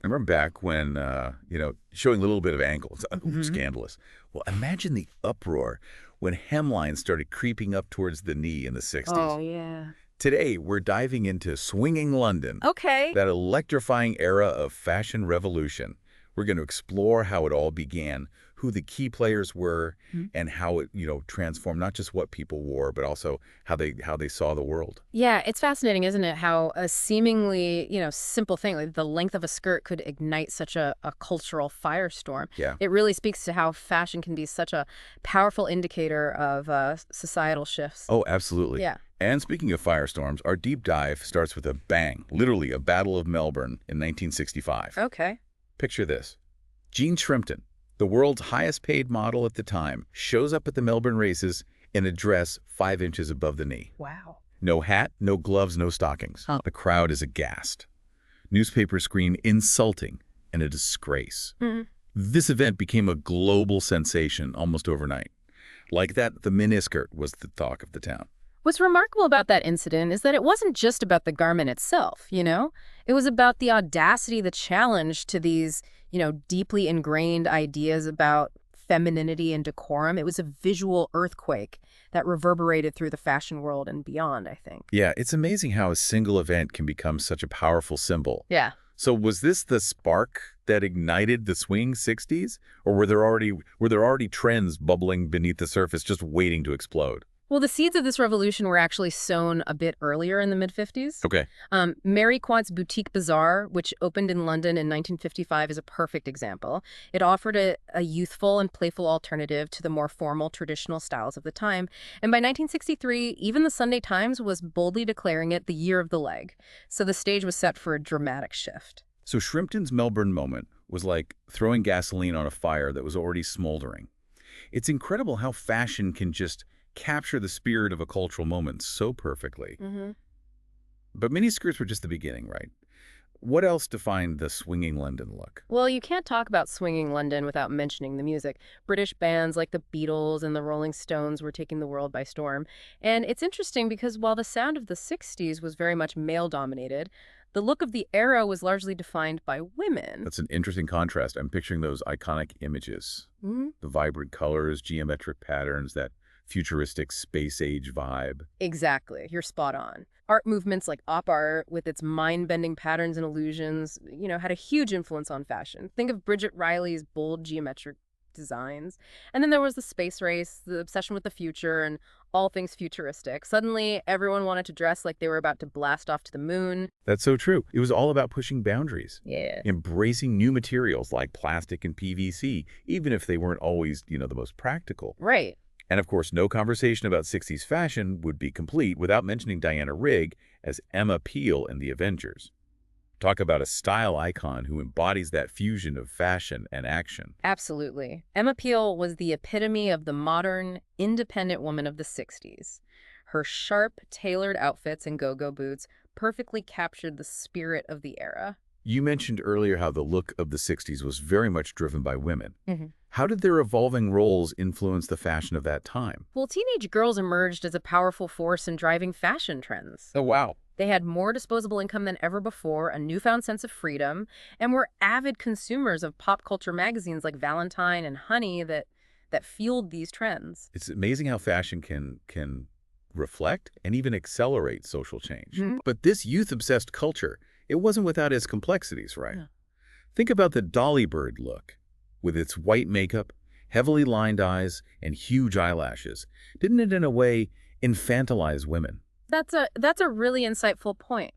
I remember back when, showing a little bit of ankle. Ooh, Hmm. scandalous. Well, imagine the uproar when hemlines started creeping up towards the knee in the Oh, 60s. yeah. Today, we're diving into swinging London, Okay. that electrifying era of fashion revolution. We're going to explore how it all began, who the key players were, Mhm. and how it, transformed not just what people wore, but also how they saw the world. Yeah, it's fascinating, isn't it, how a seemingly, simple thing, like the length of a skirt could ignite such a cultural firestorm. Yeah. It really speaks to how fashion can be such a powerful indicator of societal shifts. Oh, absolutely. Yeah. And speaking of firestorms, our deep dive starts with a bang, literally a Battle of Melbourne in 1965. Okay. Picture this. Jean Shrimpton, the world's highest paid model at the time, shows up at the Melbourne races in a dress 5 inches above the knee. Wow. No hat, no gloves, no stockings. Huh. The crowd is aghast. Newspapers scream insulting and a disgrace. Mhm. This event became a global sensation almost overnight. Like that, the miniskirt was the talk of the town. What's remarkable about that incident is that it wasn't just about the garment itself. It was about the audacity, the challenge to these, deeply ingrained ideas about femininity and decorum. It was a visual earthquake that reverberated through the fashion world and beyond, I think. Yeah, it's amazing how a single event can become such a powerful symbol. Yeah. So was this the spark that ignited the swing 60s? Or were there already trends bubbling beneath the surface just waiting to explode? Well, the seeds of this revolution were actually sown a bit earlier in the mid-50s. Okay. Mary Quant's Boutique Bazaar, which opened in London in 1955, is a perfect example. It offered a youthful and playful alternative to the more formal, traditional styles of the time. And by 1963, even the Sunday Times was boldly declaring it the year of the leg. So the stage was set for a dramatic shift. So Shrimpton's Melbourne moment was like throwing gasoline on a fire that was already smoldering. It's incredible how fashion can just capture the spirit of a cultural moment so perfectly. Hmm. But miniskirts were just the beginning, right? What else defined the swinging London look? Well, you can't talk about swinging London without mentioning the music. British bands like the Beatles and the Rolling Stones were taking the world by storm. And it's interesting because while the sound of the 60s was very much male-dominated, the look of the era was largely defined by women. That's an interesting contrast. I'm picturing those iconic images. Mhm. The vibrant colors, geometric patterns, that futuristic space-age vibe. Exactly. You're spot on. Art movements like op art, with its mind-bending patterns and illusions, had a huge influence on fashion. Think of Bridget Riley's bold geometric designs. And then there was the space race, the obsession with the future, and all things futuristic. Suddenly, everyone wanted to dress like they were about to blast off to the moon. That's so true. It was all about pushing boundaries, Yeah. embracing new materials like plastic and PVC, even if they weren't always, the most practical. Right. And of course, no conversation about 60s fashion would be complete without mentioning Diana Rigg as Emma Peel in The Avengers. Talk about a style icon who embodies that fusion of fashion and action. Absolutely. Emma Peel was the epitome of the modern, independent woman of the 60s. Her sharp, tailored outfits and go-go boots perfectly captured the spirit of the era. You mentioned earlier how the look of the 60s was very much driven by women. Mhm. How did their evolving roles influence the fashion of that time? Well, teenage girls emerged as a powerful force in driving fashion trends. Oh, wow. They had more disposable income than ever before, a newfound sense of freedom, and were avid consumers of pop culture magazines like Valentine and Honey that fueled these trends. It's amazing how fashion can reflect and even accelerate social change. Mhm. But this youth-obsessed culture, it wasn't without its complexities, right? Yeah. Think about the Dolly Bird look. With its white makeup, heavily lined eyes, and huge eyelashes. Didn't it, in a way, infantilize women? That's a really insightful point.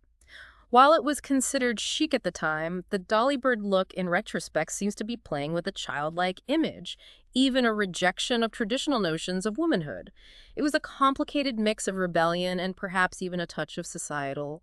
While it was considered chic at the time, the Dolly Bird look in retrospect seems to be playing with a childlike image, even a rejection of traditional notions of womanhood. It was a complicated mix of rebellion and perhaps even a touch of societal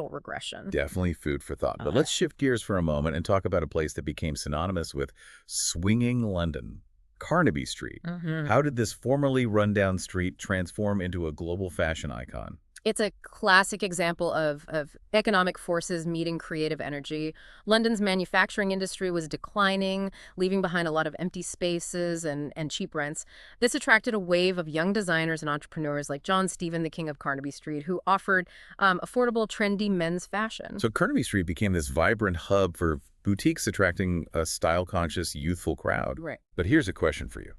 regression. Definitely food for thought. But Uh, let's shift gears for a moment and talk about a place that became synonymous with swinging London. Carnaby Street. mhm. How did this formerly rundown street transform into a global fashion icon? It's a classic example of economic forces meeting creative energy. London's manufacturing industry was declining, leaving behind a lot of empty spaces and cheap rents. This attracted a wave of young designers and entrepreneurs like John Stephen, the King of Carnaby Street, who offered affordable, trendy men's fashion. So Carnaby Street became this vibrant hub for boutiques attracting a style-conscious, youthful crowd. Right. But here's a question for you.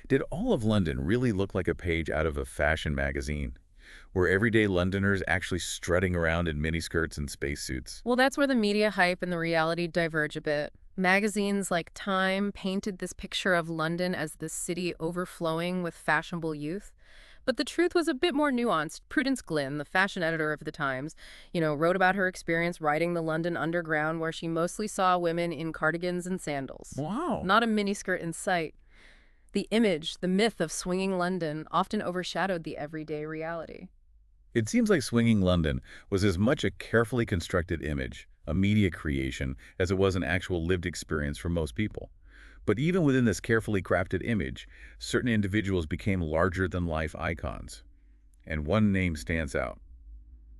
Did all of London really look like a page out of a fashion magazine? Were everyday Londoners actually strutting around in miniskirts and spacesuits? Well, that's where the media hype and the reality diverge a bit. Magazines like Time painted this picture of London as the city overflowing with fashionable youth. But the truth was a bit more nuanced. Prudence Glynn, the fashion editor of the Times, wrote about her experience riding the London Underground, where she mostly saw women in cardigans and sandals. Wow. Not a miniskirt in sight. The image, the myth of swinging London often overshadowed the everyday reality. It seems like Swinging London was as much a carefully constructed image, a media creation, as it was an actual lived experience for most people. But even within this carefully crafted image, certain individuals became larger-than-life icons. And one name stands out: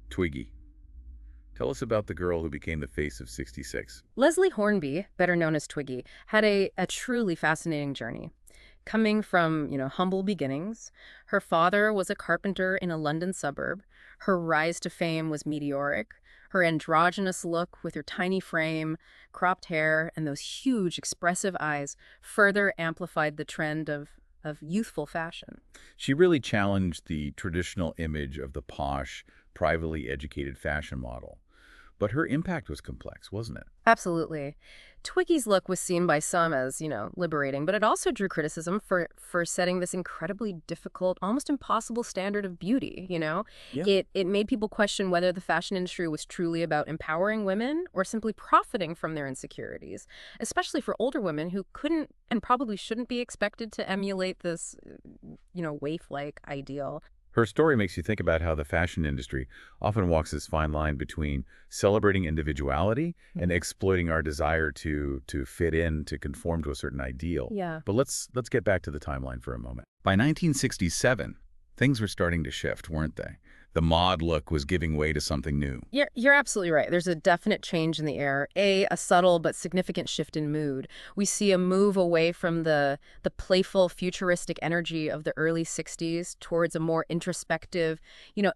Twiggy. Tell us about the girl who became the face of 66. Leslie Hornby, better known as Twiggy, had a truly fascinating journey. Coming from, humble beginnings, her father was a carpenter in a London suburb. Her rise to fame was meteoric. Her androgynous look with her tiny frame, cropped hair, and those huge expressive eyes further amplified the trend of youthful fashion. She really challenged the traditional image of the posh, privately educated fashion model. But her impact was complex, wasn't it? Absolutely. Twiggy's look was seen by some as, liberating, but it also drew criticism for setting this incredibly difficult, almost impossible standard of beauty. Yeah. It made people question whether the fashion industry was truly about empowering women or simply profiting from their insecurities, especially for older women who couldn't and probably shouldn't be expected to emulate this, waif-like ideal. Her story makes you think about how the fashion industry often walks this fine line between celebrating individuality and exploiting our desire to fit in, to conform to a certain ideal. Yeah. But let's get back to the timeline for a moment. By 1967, things were starting to shift, weren't they? The mod look was giving way to something new. You're absolutely right. There's a definite change in the air, a subtle but significant shift in mood. We see a move away from the playful, futuristic energy of the early 60s towards a more introspective,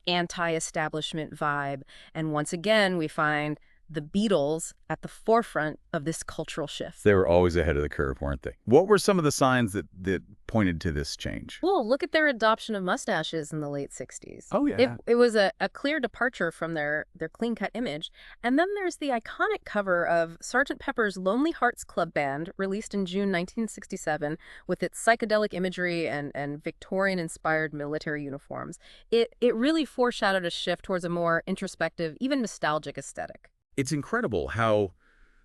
anti-establishment vibe. And once again, we find the Beatles at the forefront of this cultural shift. They were always ahead of the curve, weren't they? What were some of the signs that pointed to this change? Well, look at their adoption of mustaches in the late 60s. Oh, yeah. It was a clear departure from their clean-cut image. And then there's the iconic cover of Sgt. Pepper's Lonely Hearts Club Band, released in June 1967, with its psychedelic imagery and Victorian-inspired military uniforms. It really foreshadowed a shift towards a more introspective, even nostalgic aesthetic. It's incredible how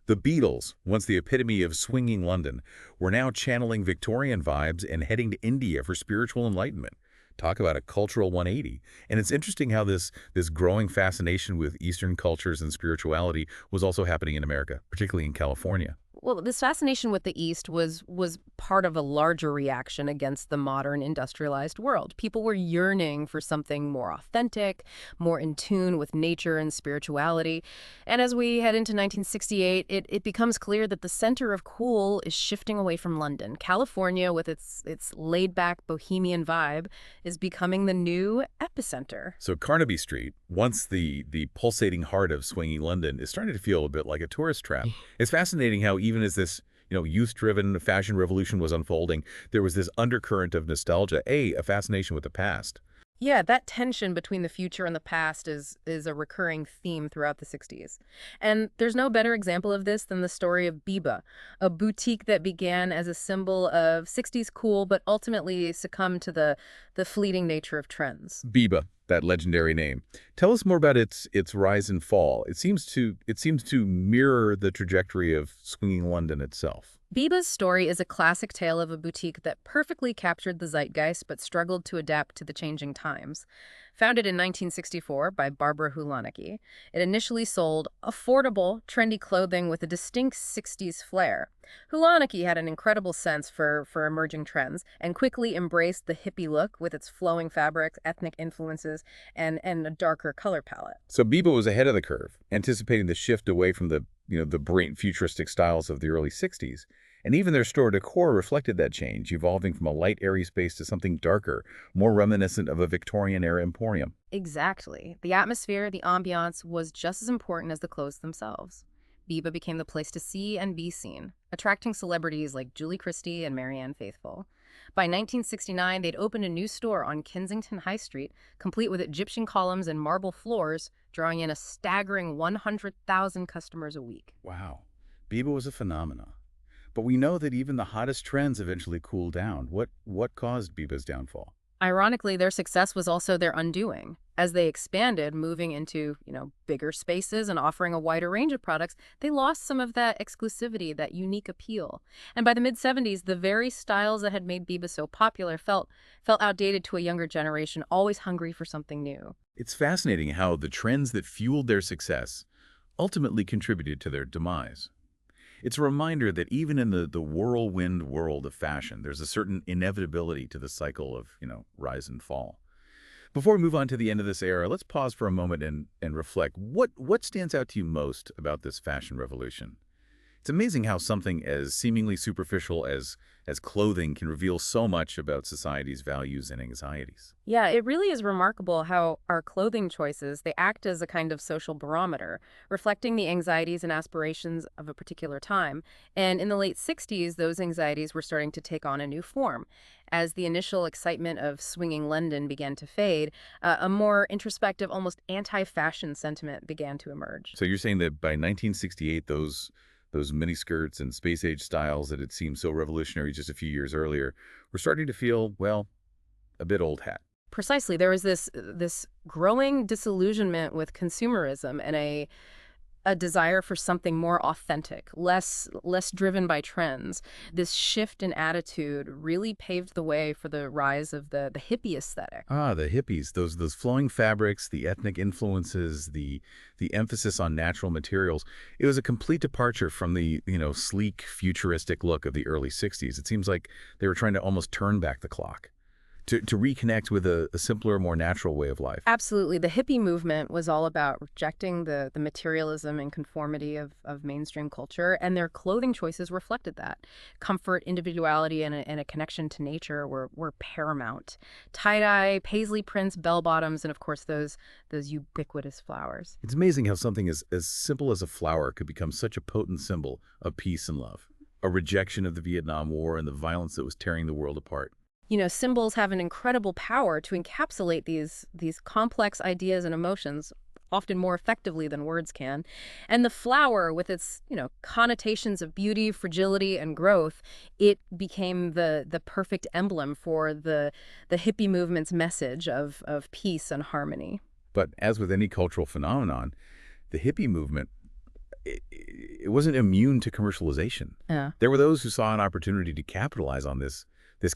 the Beatles, once the epitome of swinging London, were now channeling Victorian vibes and heading to India for spiritual enlightenment. Talk about a cultural 180. And it's interesting how this growing fascination with Eastern cultures and spirituality was also happening in America, particularly in California. Well, this fascination with the East was part of a larger reaction against the modern industrialized world. People were yearning for something more authentic, more in tune with nature and spirituality. And as we head into 1968, it becomes clear that the center of cool is shifting away from London. California, with its laid-back bohemian vibe, is becoming the new epicenter. So Carnaby Street, once the pulsating heart of swinging London, is starting to feel a bit like a tourist trap. It's fascinating how even as this youth-driven fashion revolution was unfolding, there was this undercurrent of nostalgia, a fascination with the past. Yeah, that tension between the future and the past is a recurring theme throughout the 60s. And there's no better example of this than the story of Biba, a boutique that began as a symbol of 60s cool but ultimately succumbed to the fleeting nature of trends. Biba, that legendary name. Tell us more about its rise and fall. It seems to mirror the trajectory of swinging London itself. Biba's story is a classic tale of a boutique that perfectly captured the zeitgeist but struggled to adapt to the changing times. Founded in 1964 by Barbara Hulanecki, it initially sold affordable, trendy clothing with a distinct 60s flair. Hulanecki had an incredible sense for emerging trends and quickly embraced the hippie look with its flowing fabrics, ethnic influences, and a darker color palette. So Biba was ahead of the curve, anticipating the shift away from the bright futuristic styles of the early 60s. And even their store decor reflected that change, evolving from a light, airy space to something darker, more reminiscent of a Victorian-era emporium. Exactly. The atmosphere, the ambiance, was just as important as the clothes themselves. Biba became the place to see and be seen, attracting celebrities like Julie Christie and Marianne Faithfull. By 1969, they'd opened a new store on Kensington High Street, complete with Egyptian columns and marble floors, drawing in a staggering 100,000 customers a week. Wow. Biba was a phenomenon. But we know that even the hottest trends eventually cooled down. What caused Biba's downfall? Ironically, their success was also their undoing. As they expanded, moving into, bigger spaces and offering a wider range of products, they lost some of that exclusivity, that unique appeal. And by the mid-70s, the very styles that had made Biba so popular felt outdated to a younger generation, always hungry for something new. It's fascinating how the trends that fueled their success ultimately contributed to their demise. It's a reminder that even in the whirlwind world of fashion, there's a certain inevitability to the cycle of, rise and fall. Before we move on to the end of this era, let's pause for a moment and reflect. What stands out to you most about this fashion revolution? It's amazing how something as seemingly superficial as clothing can reveal so much about society's values and anxieties. Yeah, it really is remarkable how our clothing choices, they act as a kind of social barometer, reflecting the anxieties and aspirations of a particular time. And in the late 60s, those anxieties were starting to take on a new form. As the initial excitement of swinging London began to fade, a more introspective, almost anti-fashion sentiment began to emerge. So you're saying that by 1968, those miniskirts and space-age styles that had seemed so revolutionary just a few years earlier were starting to feel, well, a bit old hat. Precisely. There was this growing disillusionment with consumerism and a desire for something more authentic, less driven by trends. This shift in attitude really paved the way for the rise of the hippie aesthetic. Ah, the hippies, those flowing fabrics, the ethnic influences, the emphasis on natural materials. It was a complete departure from the, sleek, futuristic look of the early 60s. It seems like they were trying to almost turn back the clock to reconnect with a simpler, more natural way of life. Absolutely. The hippie movement was all about rejecting the materialism and conformity of mainstream culture, and their clothing choices reflected that. Comfort, individuality, and a connection to nature were paramount. Tie-dye, paisley prints, bell-bottoms, and of course those ubiquitous flowers. It's amazing how something as simple as a flower could become such a potent symbol of peace and love, a rejection of the Vietnam War and the violence that was tearing the world apart. Symbols have an incredible power to encapsulate these complex ideas and emotions, often more effectively than words can. And the flower, with its, connotations of beauty, fragility, and growth, it became the perfect emblem for the hippie movement's message of peace and harmony. But as with any cultural phenomenon, the hippie movement, it wasn't immune to commercialization. Yeah. There were those who saw an opportunity to capitalize on this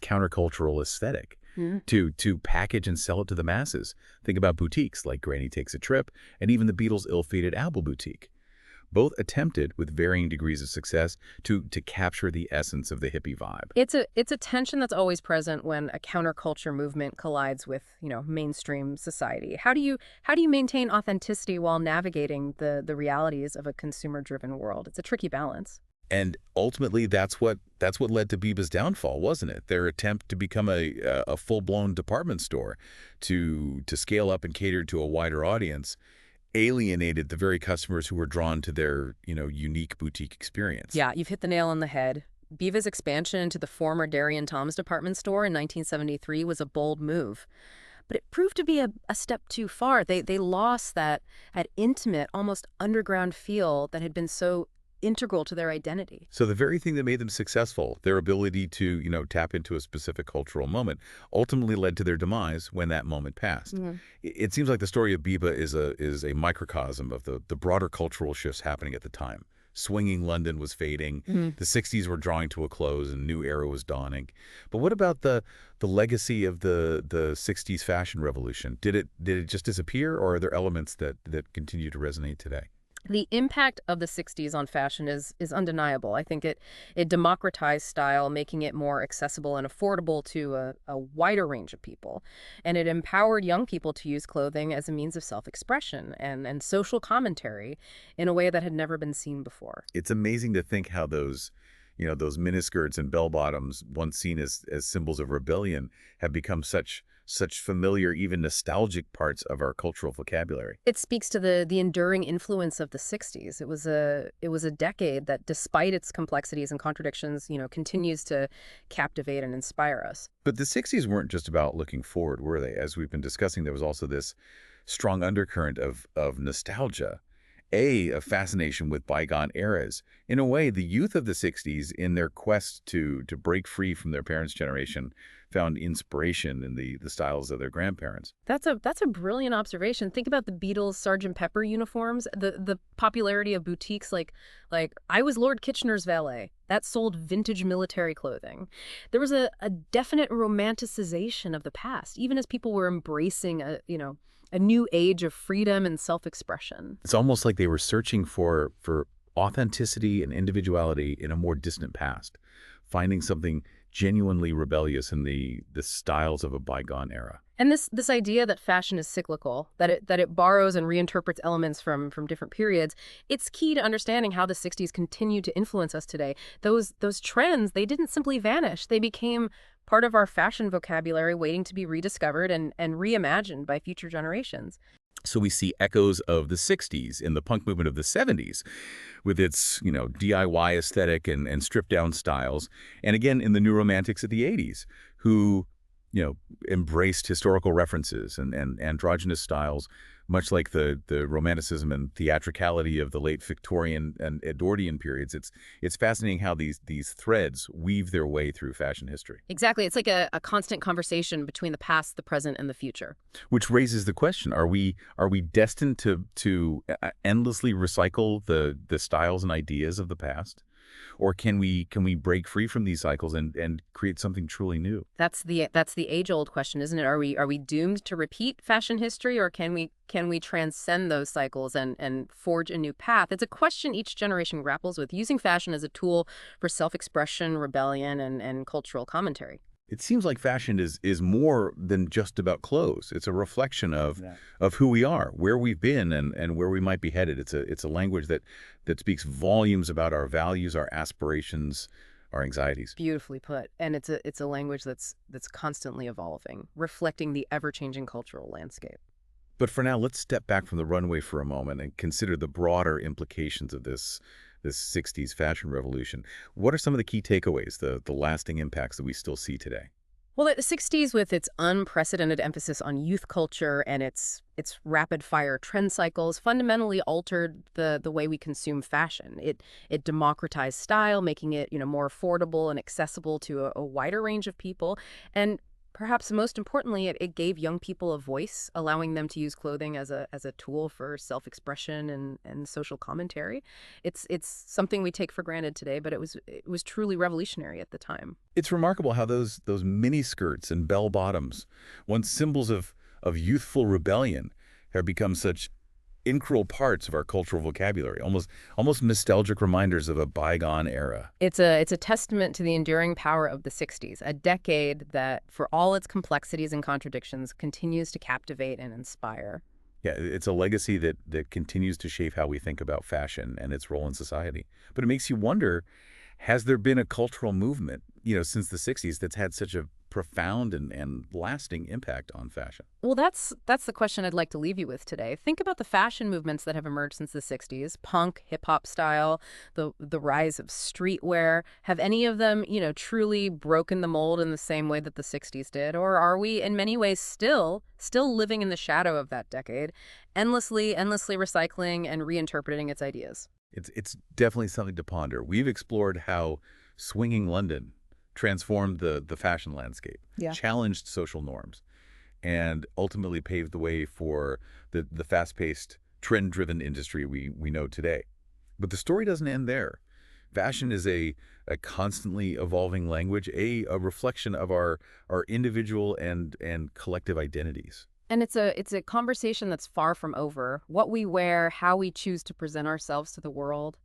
countercultural aesthetic, to package and sell it to the masses. Think about boutiques like Granny Takes a Trip and even the Beatles' ill-fated Apple boutique. Both attempted, with varying degrees of success, to capture the essence of the hippie vibe. It's a tension that's always present when a counterculture movement collides with, mainstream society. How do you maintain authenticity while navigating the realities of a consumer-driven world? It's a tricky balance. And ultimately, that's what led to Biba's downfall, wasn't it? Their attempt to become a full-blown department store, to scale up and cater to a wider audience, alienated the very customers who were drawn to their, unique boutique experience. Yeah, you've hit the nail on the head. Biva's expansion into the former Darien Tom's department store in 1973 was a bold move. But it proved to be a step too far. They lost that intimate, almost underground feel that had been so integral to their identity. So the very thing that made them successful, their ability to, tap into a specific cultural moment, ultimately led to their demise when that moment passed. It seems like the story of Biba is a microcosm of the broader cultural shifts happening at the time. Swinging London was fading. The 60s were drawing to a close and a new era was dawning. But what about the legacy of the 60s fashion revolution? Did it just disappear, or are there elements that continue to resonate today? The impact of the 60s on fashion is undeniable. I think it democratized style, making it more accessible and affordable to a wider range of people. And it empowered young people to use clothing as a means of self-expression and social commentary in a way that had never been seen before. It's amazing to think how those miniskirts and bell bottoms, once seen as symbols of rebellion, have become such familiar, even nostalgic parts of our cultural vocabulary. It speaks to the enduring influence of the 60s. It was a decade that, despite its complexities and contradictions, continues to captivate and inspire us. But the 60s weren't just about looking forward, were they? As we've been discussing, there was also this strong undercurrent of nostalgia, a fascination with bygone eras. In a way, the youth of the 60s, in their quest to break free from their parents' generation, found inspiration in the styles of their grandparents. That's a brilliant observation. Think about the Beatles' Sergeant Pepper uniforms, the popularity of boutiques like I was Lord Kitchener's valet. That sold vintage military clothing. There was a definite romanticization of the past, even as people were embracing a new age of freedom and self-expression. It's almost like they were searching for authenticity and individuality in a more distant past, finding something genuinely rebellious in the styles of a bygone era. And this idea that fashion is cyclical, that it borrows and reinterprets elements from different periods, it's key to understanding how the 60s continue to influence us today. Those trends, they didn't simply vanish. They became part of our fashion vocabulary, waiting to be rediscovered and reimagined by future generations. So we see echoes of the 60s in the punk movement of the 70s with its, DIY aesthetic and stripped down styles. And again, in the new romantics of the 80s, who, embraced historical references and androgynous styles, much like the romanticism and theatricality of the late Victorian and Edwardian periods. It's fascinating how these threads weave their way through fashion history. Exactly. It's like a constant conversation between the past, the present, and the future. Which raises the question, are we destined to endlessly recycle the styles and ideas of the past? Or can we break free from these cycles and create something truly new? That's the age-old question, isn't it? Are we doomed to repeat fashion history, or can we transcend those cycles and forge a new path? It's a question each generation grapples with, using fashion as a tool for self-expression, rebellion, and cultural commentary. It seems like fashion is more than just about clothes. It's a reflection of who we are, where we've been, and where we might be headed. It's a language that speaks volumes about our values, our aspirations, our anxieties. Beautifully put. And it's a language that's constantly evolving, reflecting the ever-changing cultural landscape. But for now, let's step back from the runway for a moment and consider the broader implications of this 60s fashion revolution. What are some of the key takeaways, the lasting impacts that we still see today? Well, the 60s, with its unprecedented emphasis on youth culture and its rapid-fire trend cycles, fundamentally altered the way we consume fashion. It democratized style, making it more affordable and accessible to a wider range of people. And perhaps most importantly, it gave young people a voice, allowing them to use clothing as a tool for self-expression and social commentary. It's something we take for granted today, but it was truly revolutionary at the time. It's remarkable how those mini skirts and bell bottoms, once symbols of youthful rebellion, have become such integral parts of our cultural vocabulary, almost nostalgic reminders of a bygone era. It's a testament to the enduring power of the 60s, a decade that, for all its complexities and contradictions, continues to captivate and inspire. Yeah, it's a legacy that continues to shape how we think about fashion and its role in society. But it makes you wonder, has there been a cultural movement, since the 60s that's had such a profound and lasting impact on fashion? Well, that's the question I'd like to leave you with today. Think about the fashion movements that have emerged since the 60s: punk, hip-hop style, the rise of streetwear. Have any of them, truly broken the mold in the same way that the 60s did? Or are we, in many ways, still living in the shadow of that decade, endlessly recycling and reinterpreting its ideas? It's definitely something to ponder. We've explored how swinging London transformed the fashion landscape, Yeah. challenged social norms, and ultimately paved the way for the fast-paced, trend-driven industry we know today. But the story doesn't end there. Fashion is a constantly evolving language, a reflection of our individual and collective identities. And it's a conversation that's far from over. What we wear, how we choose to present ourselves to the world,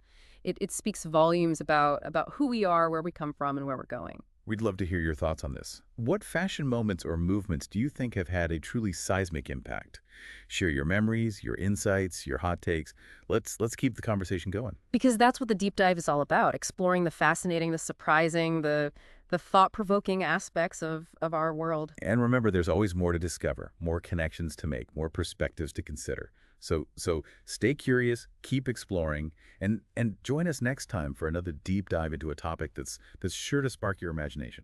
it speaks volumes about who we are, where we come from, and where we're going. We'd love to hear your thoughts on this. What fashion moments or movements do you think have had a truly seismic impact? Share your memories, your insights, your hot takes. Let's keep the conversation going. Because that's what the deep dive is all about, exploring the fascinating, the surprising, the thought-provoking aspects of our world. And remember, there's always more to discover, more connections to make, more perspectives to consider. So stay curious, keep exploring, and join us next time for another deep dive into a topic that's sure to spark your imagination.